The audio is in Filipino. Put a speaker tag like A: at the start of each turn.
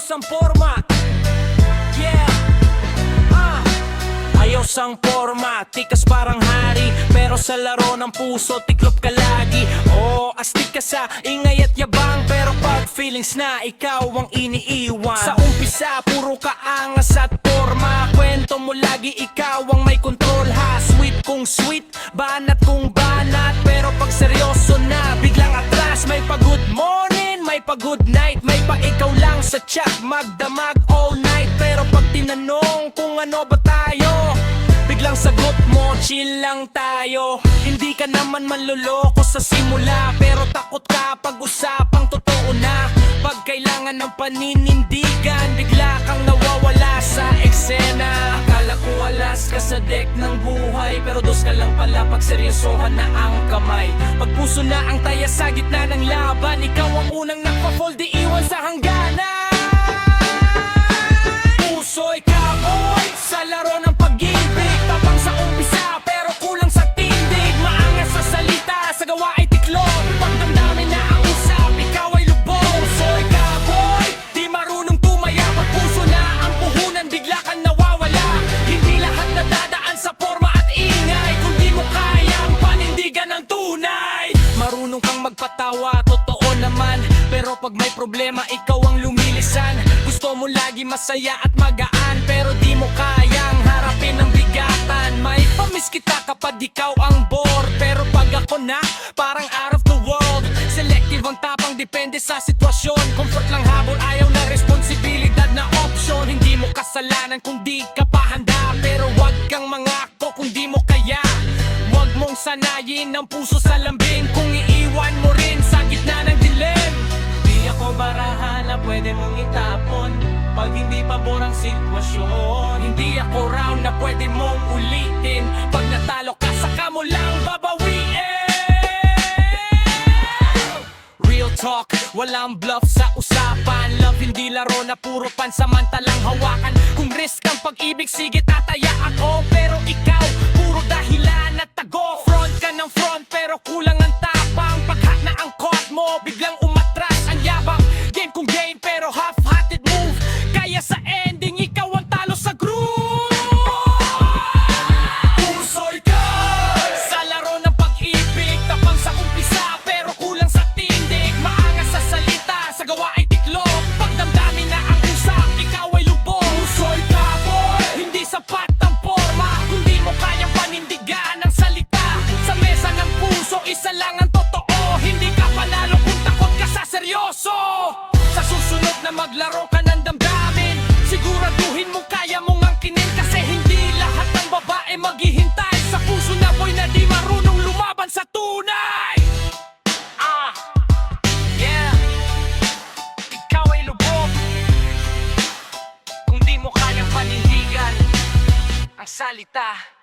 A: ayos ang forma. Yeah. Ayos ang forma, tikas parang hari. Pero sa laro ng puso, tiklop ka lagi. Astig ka sa ingay at yabang, pero pag feelings na, ikaw ang iniiwan. Sa umpisa, puro kaangas at forma. Kwento mo lagi, ikaw ang may control ha. Sweet kung sweet, banat kung banat. Pero pag seryoso na, biglang atras. May pa good morning, may pa good night. May pa ikaw lang sa chat, magdamag all night. Pero pag tinanong kung ano ba tayo, biglang sagot mo, chill lang tayo. Hindi ka naman manloloko sa simula, pero takot ka pag-usapang totoo na. Pag kailangan ng paninindigan, bigla kang nawawala sa eksena. Akala ko alas ka sa deck ng buhay, pero dos ka lang pala pag seryosohan na ang kamay. Pag puso na ang taya sa gitna ng laban, ikaw ang unang nagpa-fold, di iwan sa hangganan. Puso'y kaboy sa laro ng pag-ibig, tapang sa umpisa pero kulang sa tindig. Maangas sa salita, sa gawa ay tiklop. Pag damdamin na ang usap, ikaw ay lubog. Puso'y kaboy, di marunong tumaya. Pag puso na ang puhunan, bigla kang nawawala. Hindi lahat nadadaan sa forma at ingay. Kung di mo kaya ang panindigan ng tunay. Marunong kang magpatawa, totoo naman, pero pag may problema, ikaw ang lumilisan. Gusto mo lagi masaya at magaan, pero di mo kayang harapin ang bigatan. May pamiss kita kapag ikaw ang bore, pero pag ako na, parang out of the world. Selective ang tapang, depende sa sitwasyon. Comfort lang habol, ayaw na responsibilidad na option. Hindi mo kasalanan kung di ka pa handa, pero wag kang mangako kung di mo kaya. Wag mong sanayin ang puso sa lambing, kung iiwan mo rin sa gitna ng dilim. Di ako barahan na pwede mong itapon pag hindi pabor ang sitwasyon. Hindi ako round na pwede mong ulitin. Pag natalo ka, saka mo lang babawiin. Real talk, walang bluff sa usapan. Love hindi laro na puro pansamantalang hawakan. Kung risk ang pag-ibig, sige tataya ako. Pero ikaw, puro dahilan at tago. Front ka ng front pero kulang ang tapang. Paghat na ang court mo, biglang umatras ang yabang. Game kung game pero half-hearted move. Kaya sa ending, ikaw ang talo sa groove. Puso'y ka sa laro ng pag-ibig, tapang sa umpisa pero kulang sa tindig. Maangas sa salita, sa gawa ay tiklop. Pag damdamin na ang usap, ikaw ay lubog. Puso'y ka boy, hindi sapat ang forma, kundi mo kayang panindigan ang salita. Sa mesa ng puso, isa lang ang totoo. Hindi ka panalo kung takot ka sa seryoso. Sa susunod na maglaro ka ng damdamin, siguraduhin mo kaya mong angkinin. Kasi hindi lahat ng babae maghihintay sa puso na boy na di marunong lumaban sa tunay. Yeah, ikaw ay lubog kung di mo kayang panindigan ang salita.